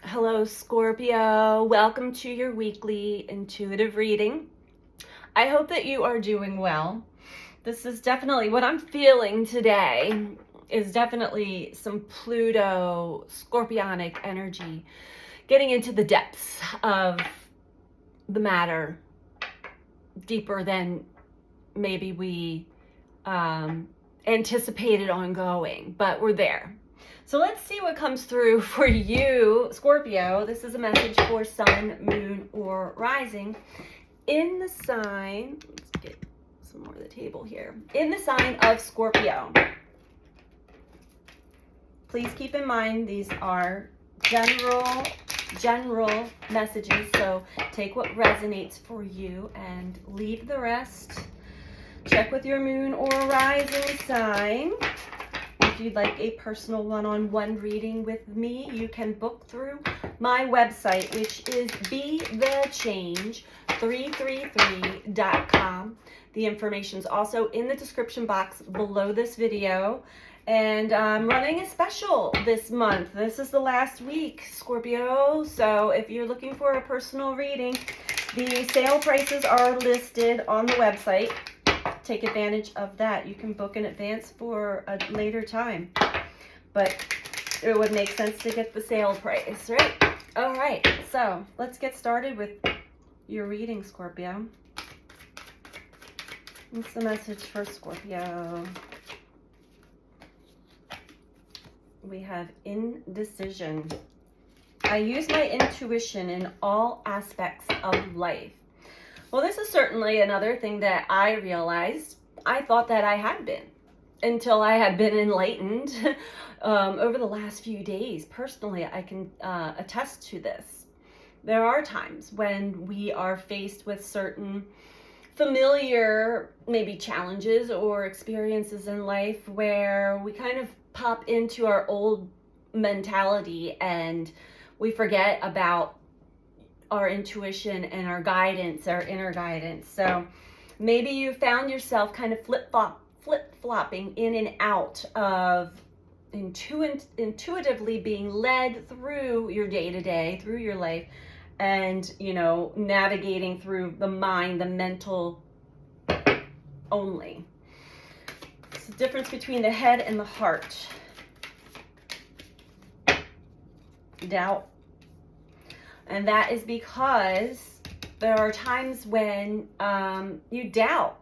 Hello, Scorpio. Welcome to your weekly intuitive reading. I hope that you are doing well. This is definitely what I'm feeling today is definitely some Pluto scorpionic energy getting into the depths of the matter deeper than maybe we anticipated on going, but we're there. So let's see what comes through for you, Scorpio. This is a message for sun, moon, or rising in the sign. Let's get some more of the table here. In the sign of Scorpio. Please keep in mind these are general messages, so take what resonates for you and leave the rest. Check with your moon or rising sign. If you'd like a personal one-on-one reading with me, you can book through my website, which is BeTheChange333.com. The information is also in the description box below this video. And I'm running a special this month. This is the last week, Scorpio. So if you're looking for a personal reading, the sale prices are listed on the website. Take advantage of that. You can book in advance for a later time, but it would make sense to get the sale price, right? All right, so let's get started with your reading, Scorpio. What's the message for Scorpio? We have indecision. I use my intuition in all aspects of life. Well, this is certainly another thing that I realized. I thought that I had been until I had been enlightened over the last few days. Personally, I can attest to this. There are times when we are faced with certain familiar, maybe challenges or experiences in life where we kind of pop into our old mentality and we forget about our intuition and our guidance, our inner guidance. So maybe you found yourself kind of flip-flopping in and out of intuitively being led through your day-to-day, through your life, and, you know, navigating through the mind, the mental only. It's the difference between the head and the heart. Doubt. And that is because there are times when you doubt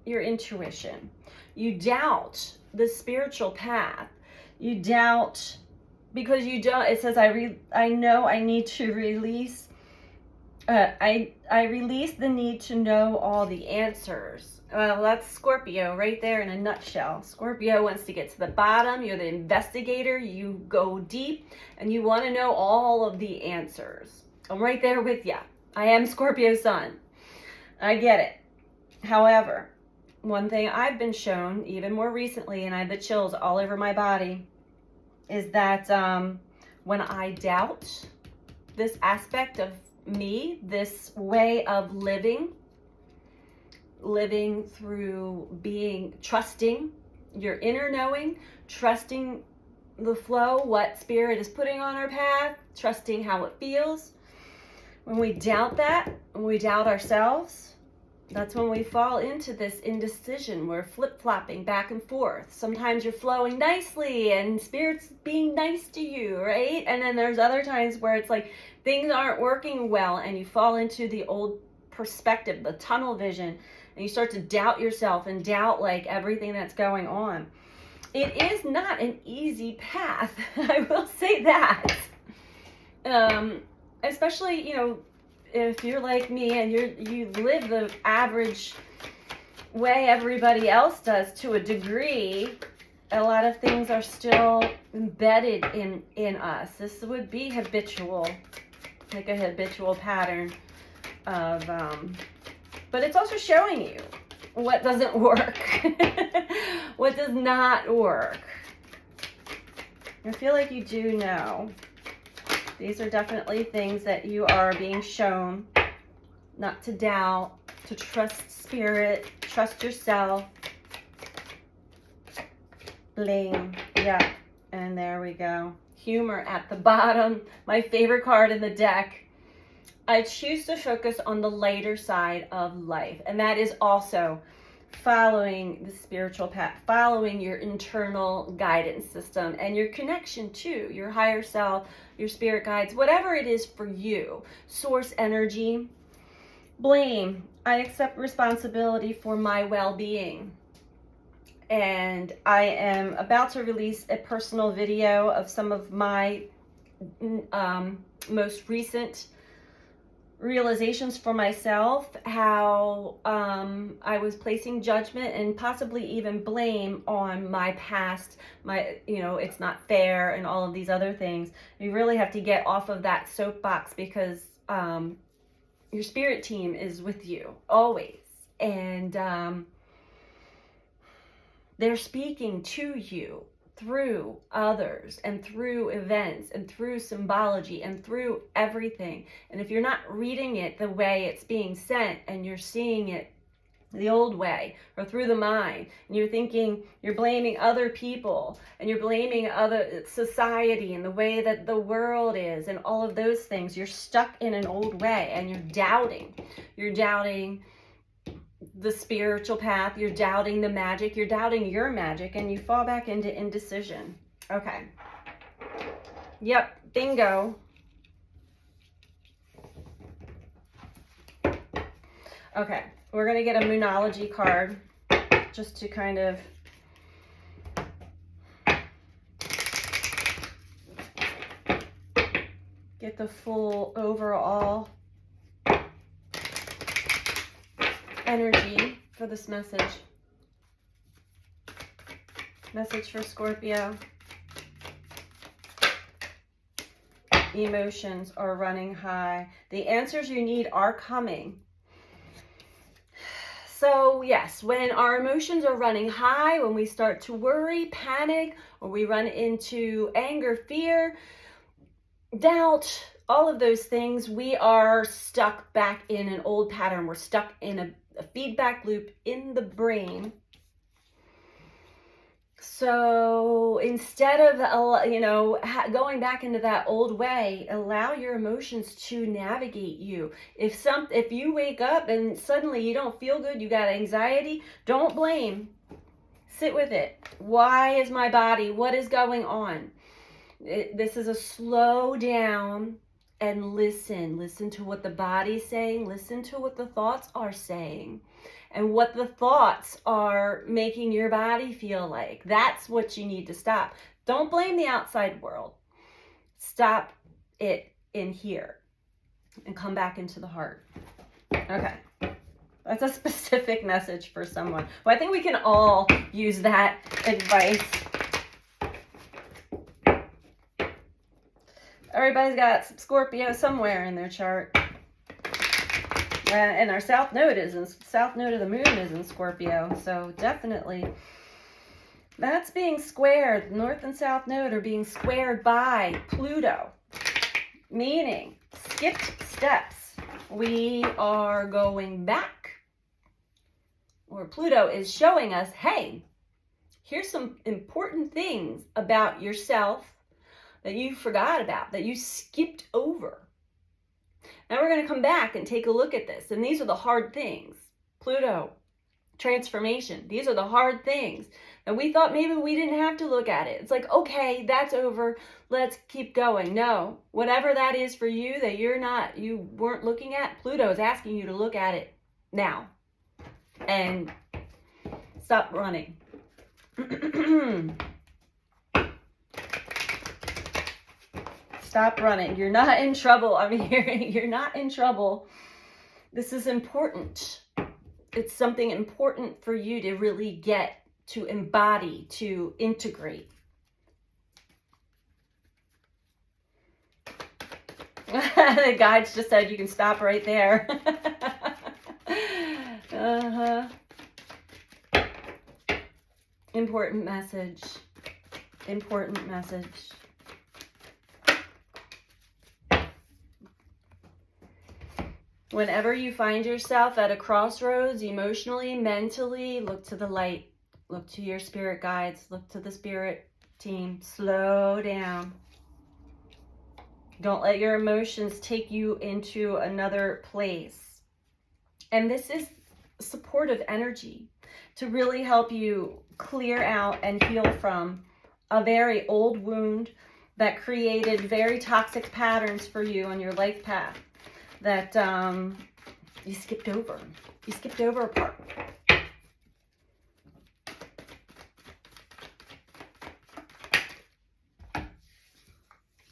your intuition. You doubt the spiritual path. You doubt because you don't. It says, I know I need to release. I release the need to know all the answers. Well, that's Scorpio right there in a nutshell. Scorpio wants to get to the bottom. You're the investigator. You go deep and you want to know all of the answers. I'm right there with you. I am Scorpio sun. I get it. However, one thing I've been shown even more recently, and I have the chills all over my body, is that when I doubt this aspect of me, this way of living through trusting your inner knowing, trusting the flow, what spirit is putting on our path, trusting how it feels. When we doubt that, when we doubt ourselves, that's when we fall into this indecision. We're flip-flopping back and forth. Sometimes you're flowing nicely and spirit's being nice to you, right? And then there's other times where it's like things aren't working well and you fall into the old perspective, the tunnel vision, and you start to doubt yourself and doubt like everything that's going on. It is not an easy path. I will say that. Especially, you know, if you're like me and you live the average way everybody else does to a degree, a lot of things are still embedded in us. This would be habitual, like a habitual pattern of, but it's also showing you what doesn't work, what does not work. I feel like you do know. These are definitely things that you are being shown not to doubt, to trust spirit, trust yourself. Bling. Yeah. And there we go. humor at the bottom. My favorite card in the deck. I choose to focus on the lighter side of life. And that is also following the spiritual path, following your internal guidance system and your connection to your higher self, your spirit guides, whatever it is for you. Source energy. Blame. I accept responsibility for my well-being. And I am about to release a personal video of some of my most recent realizations for myself, how I was placing judgment and possibly even blame on my past, it's not fair and all of these other things. You really have to get off of that soapbox, because your spirit team is with you always, and they're speaking to you through others and through events and through symbology and through everything. And if you're not reading it the way it's being sent, and you're seeing it the old way or through the mind, and you're thinking, you're blaming other people and you're blaming other society and the way that the world is and all of those things, you're stuck in an old way, and you're doubting the spiritual path, you're doubting the magic, you're doubting your magic, and you fall back into indecision. Okay. Yep, bingo. Okay, we're going to get a Moonology card just to kind of get the full overall energy for this message. Message for Scorpio. Emotions are running high. The answers you need are coming. So yes, when our emotions are running high, when we start to worry, panic, or we run into anger, fear, doubt, all of those things, we are stuck back in an old pattern. We're stuck in a feedback loop in the brain. So instead of going back into that old way, allow your emotions to navigate you. If you wake up and suddenly you don't feel good, you got anxiety, don't blame. Sit with it. Why is my body? What is going on? This is a slow down and listen. Listen to what the body's saying. Listen to what the thoughts are saying. And what the thoughts are making your body feel like. That's what you need to stop. Don't blame the outside world. Stop it in here and come back into the heart. Okay. That's a specific message for someone. Well, I think we can all use that advice. Everybody's got some Scorpio somewhere in their chart. And our south node of the moon is in Scorpio. So definitely that's being squared. North and south node are being squared by Pluto, meaning skipped steps. We are going back, or Pluto is showing us, hey, here's some important things about yourself that you forgot about, that you skipped over. Now we're going to come back and take a look at this. And these are the hard things. Pluto, transformation. These are the hard things. And we thought maybe we didn't have to look at it. It's like, okay, that's over. Let's keep going. No, whatever that is for you that you weren't looking at, Pluto is asking you to look at it now. And stop running. Stop running. You're not in trouble. I'm hearing you're not in trouble. This is important. It's something important for you to really get, to embody, to integrate. The guides just said you can stop right there. Important message. Important message. Whenever you find yourself at a crossroads, emotionally, mentally, look to the light. Look to your spirit guides. Look to the spirit team. Slow down. Don't let your emotions take you into another place. And this is supportive energy to really help you clear out and heal from a very old wound that created very toxic patterns for you on your life path that you skipped over. You skipped over a part.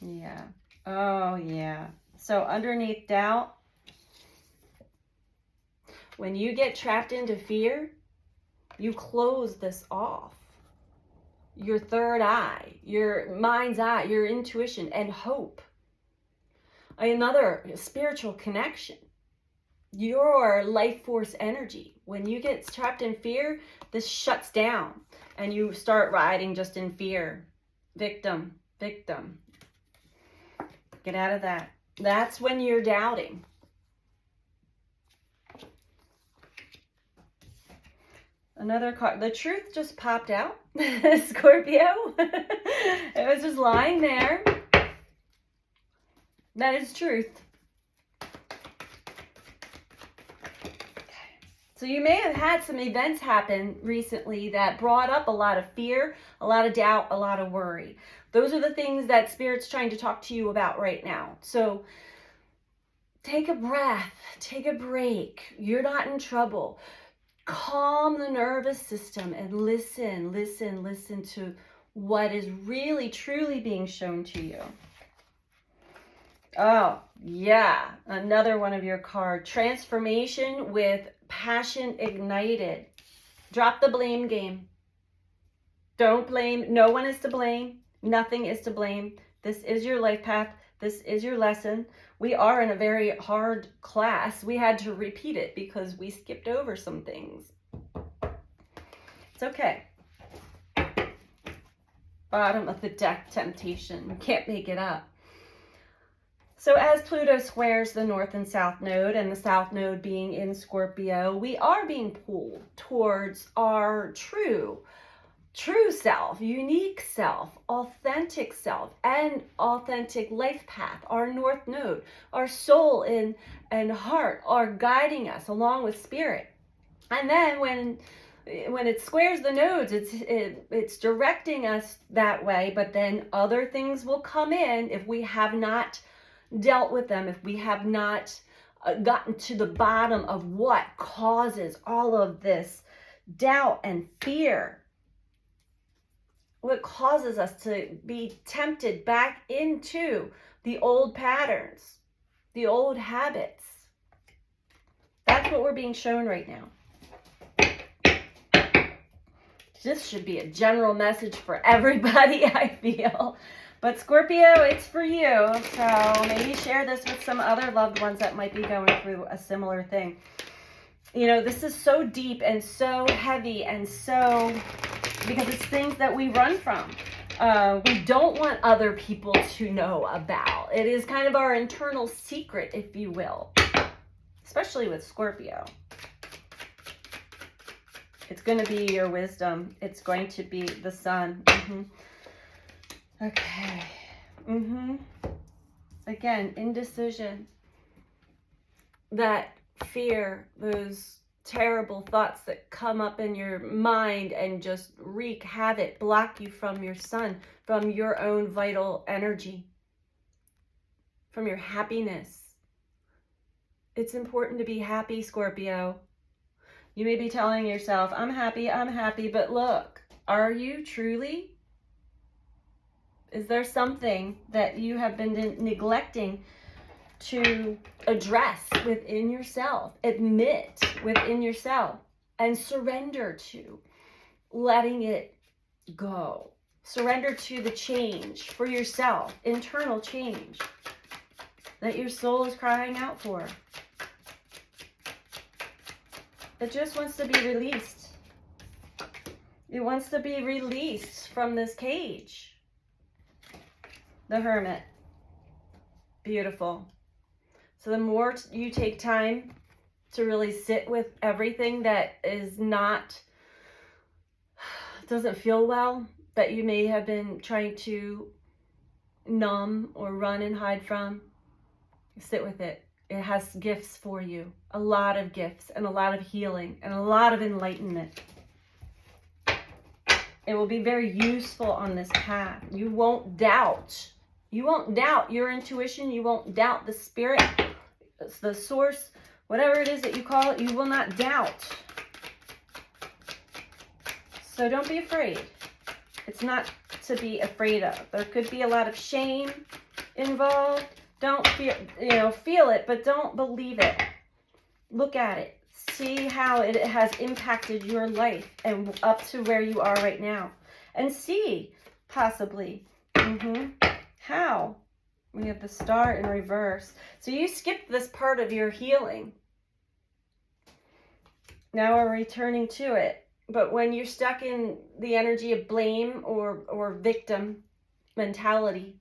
Yeah. Oh, yeah. So underneath doubt, when you get trapped into fear, you close this off. Your third eye, your mind's eye, your intuition, and hope. Another spiritual connection. Your life force energy. When you get trapped in fear, this shuts down and you start riding just in fear. Victim, victim. Get out of that. That's when you're doubting. Another card. The truth just popped out. Scorpio. It was just lying there. That is truth. So you may have had some events happen recently that brought up a lot of fear, a lot of doubt, a lot of worry. Those are the things that Spirit's trying to talk to you about right now. So take a breath, take a break. You're not in trouble. Calm the nervous system and listen to what is really, truly being shown to you. Oh, yeah. Another one of your cards. Transformation with passion ignited. Drop the blame game. Don't blame. No one is to blame. Nothing is to blame. This is your life path. This is your lesson. We are in a very hard class. We had to repeat it because we skipped over some things. It's okay. Bottom of the deck, temptation. You can't make it up. So as Pluto squares the North and South Node, and the South Node being in Scorpio, we are being pulled towards our true self, unique self, authentic self, and authentic life path. Our North Node, our soul and heart are guiding us along with Spirit. And then when it squares the nodes, it's directing us that way, but then other things will come in if we have not dealt with them, if we have not gotten to the bottom of what causes all of this doubt and fear. What causes us to be tempted back into the old patterns, the old habits. That's what we're being shown right now. This should be a general message for everybody, I feel. But Scorpio, it's for you. So maybe share this with some other loved ones that might be going through a similar thing. You know, this is so deep and so heavy and so, because it's things that we run from. We don't want other people to know about. It is kind of our internal secret, if you will. Especially with Scorpio. It's going to be your wisdom. It's going to be the sun. Okay. Again, indecision. That fear, those terrible thoughts that come up in your mind and just wreak havoc, block you from your sun, from your own vital energy, from your happiness. It's important to be happy, Scorpio. You may be telling yourself, I'm happy, but look, are you truly? Is there something that you have been neglecting to address within yourself, admit within yourself, and surrender to letting it go? Surrender to the change for yourself, internal change that your soul is crying out for. It just wants to be released. It wants to be released from this cage. The Hermit. Beautiful. So the more you take time to really sit with everything that is not, doesn't feel well, that you may have been trying to numb or run and hide from. Sit with it. It has gifts for you. A lot of gifts and a lot of healing and a lot of enlightenment. It will be very useful on this path. You won't doubt. You won't doubt your intuition. You won't doubt the spirit, the source, whatever it is that you call it. You will not doubt. So don't be afraid. It's not to be afraid of. There could be a lot of shame involved. Don't feel it, but don't believe it. Look at it. See how it has impacted your life and up to where you are right now. And see, possibly, how. We have the Star in reverse. So you skipped this part of your healing. Now we're returning to it. But when you're stuck in the energy of blame or victim mentality,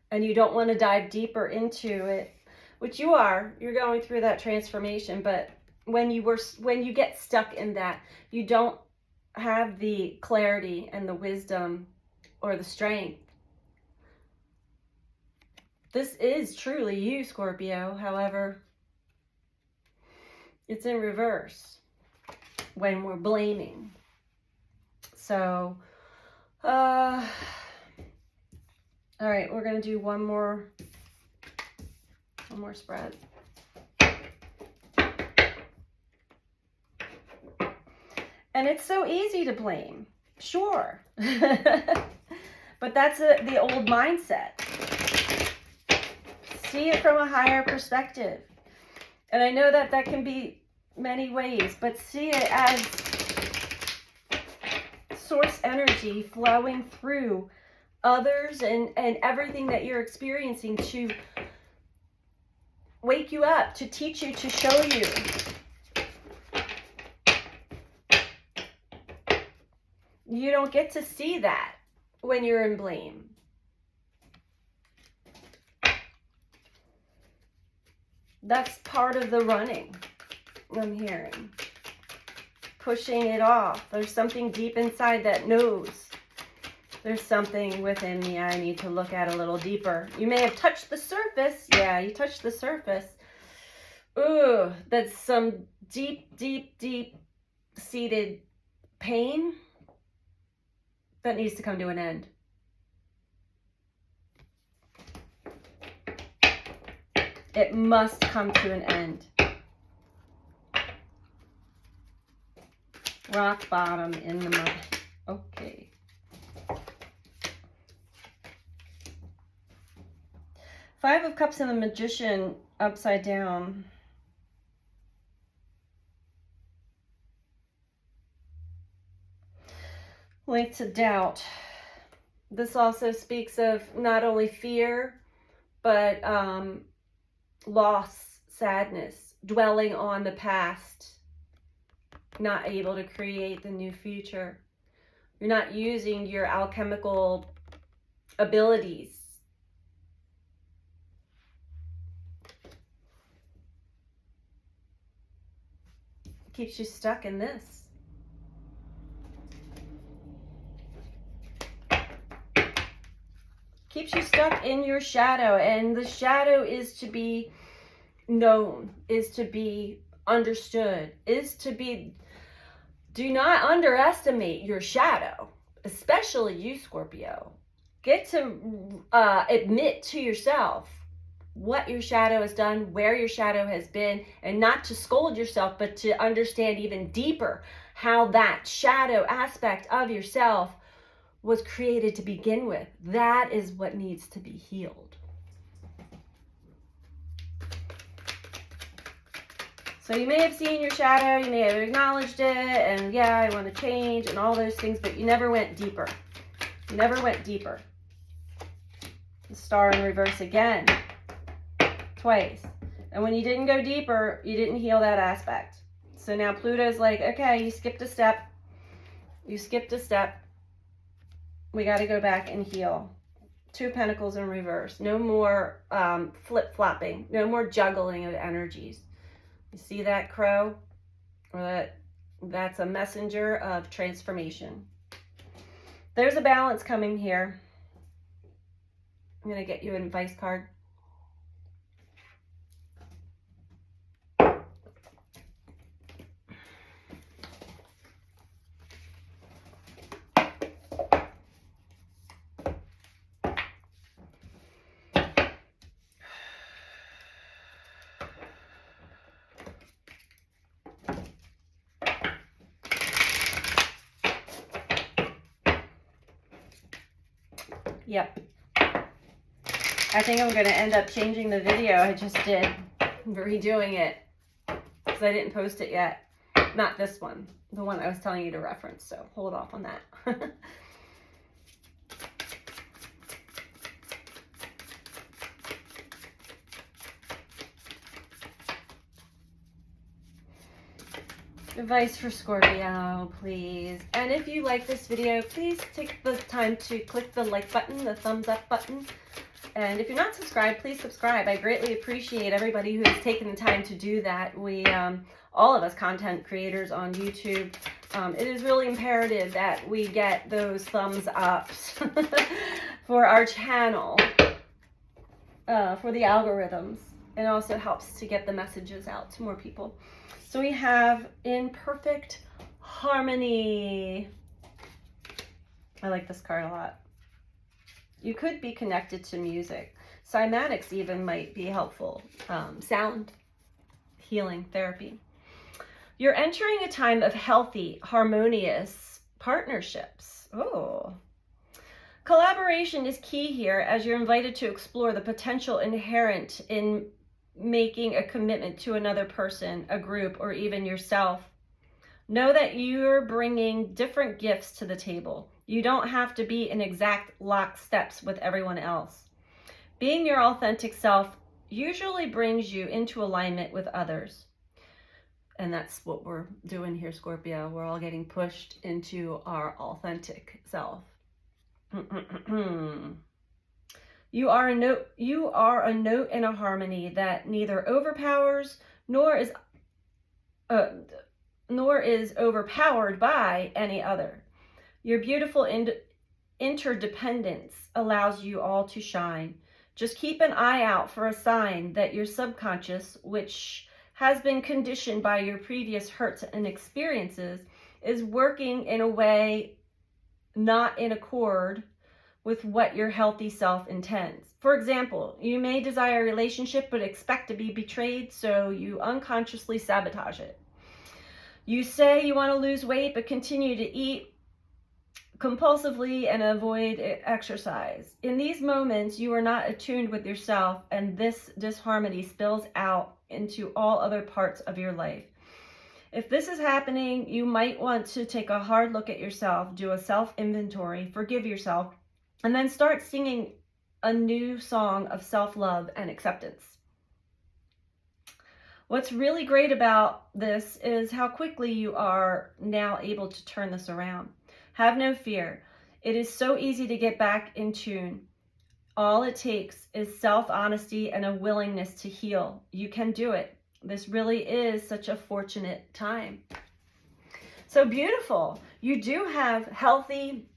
and you don't want to dive deeper into it, which you are, you're going through that transformation, but when you get stuck in that, you don't have the clarity and the wisdom or the strength. This is truly you, Scorpio. However, it's in reverse when we're blaming. So, all right, we're going to do one more spread. And it's so easy to blame, sure. But that's the old mindset. See it from a higher perspective. And I know that can be many ways, but see it as source energy flowing through others and everything that you're experiencing to wake you up, to teach you, to show you. You don't get to see that when you're in blame. That's part of the running, I'm hearing. Pushing it off. There's something deep inside that knows. There's something within me I need to look at a little deeper. You may have touched the surface. Yeah, you touched the surface. Ooh, that's some deep, deep, deep seated pain that needs to come to an end. It must come to an end. Rock bottom in the mud. Okay. Five of Cups and the Magician upside down. Linked to doubt. This also speaks of not only fear, but loss, sadness, dwelling on the past, not able to create the new future. You're not using your alchemical abilities. It keeps you stuck in this. Keeps you stuck in your shadow, and the shadow is to be known, is to be understood, is to be, do not underestimate your shadow, especially you, Scorpio. Get to admit to yourself what your shadow has done, where your shadow has been, and not to scold yourself, but to understand even deeper how that shadow aspect of yourself was created to begin with. That is what needs to be healed. So you may have seen your shadow, you may have acknowledged it, and yeah, I want to change and all those things, but you never went deeper. You never went deeper. The Star in reverse again, twice. And when you didn't go deeper, you didn't heal that aspect. So now Pluto's like, okay, you skipped a step. You skipped a step. We got to go back and heal. Two of Pentacles in reverse. No more flip-flopping. No more juggling of energies. You see that crow? Or that's a messenger of transformation. There's a balance coming here. I'm going to get you an advice card. Yep. I think I'm going to end up changing the video I just did, redoing it, because I didn't post it yet. Not this one, the one I was telling you to reference, so hold off on that. Advice for Scorpio, please. And if you like this video, please take the time to click the like button, the thumbs up button. And if you're not subscribed, please subscribe. I greatly appreciate everybody who has taken the time to do that. We, all of us content creators on YouTube, it is really imperative that we get those thumbs ups for our channel, for the algorithms. It also helps to get the messages out to more people. So we have In Perfect Harmony. I like this card a lot. You could be connected to music. Cymatics even might be helpful. Sound healing therapy. You're entering a time of healthy, harmonious partnerships. Oh. Collaboration is key here as you're invited to explore the potential inherent in making a commitment to another person, a group, or even yourself. Know that you're bringing different gifts to the table. You don't have to be in exact locksteps with everyone else. Being your authentic self usually brings you into alignment with others. And that's what we're doing here, Scorpio. We're all getting pushed into our authentic self. You are a note in a harmony that neither overpowers nor is overpowered by any other. Your beautiful interdependence allows you all to shine. Just keep an eye out for a sign that your subconscious, which has been conditioned by your previous hurts and experiences, is working in a way not in accord with what your healthy self intends. For example, you may desire a relationship but expect to be betrayed, so you unconsciously sabotage it. You say you want to lose weight but continue to eat compulsively and avoid exercise. In these moments, you are not attuned with yourself, and this disharmony spills out into all other parts of your life. If this is happening, you might want to take a hard look at yourself, do a self-inventory, forgive yourself, and then start singing a new song of self-love and acceptance. What's really great about this is how quickly you are now able to turn this around. Have no fear. It is so easy to get back in tune. All it takes is self-honesty and a willingness to heal. You can do it. This really is such a fortunate time. So beautiful. You do have healthy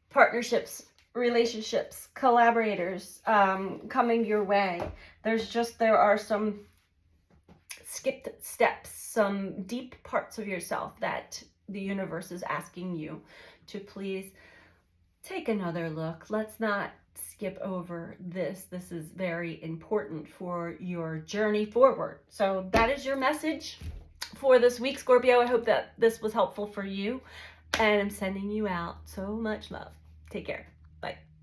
partnerships, relationships, collaborators coming your way. There are some skipped steps, some deep parts of yourself that the universe is asking you to please take another look. Let's not skip over this. This is very important for your journey forward. So that is your message for this week, Scorpio. I hope that this was helpful for you, and I'm sending you out so much love. Take care.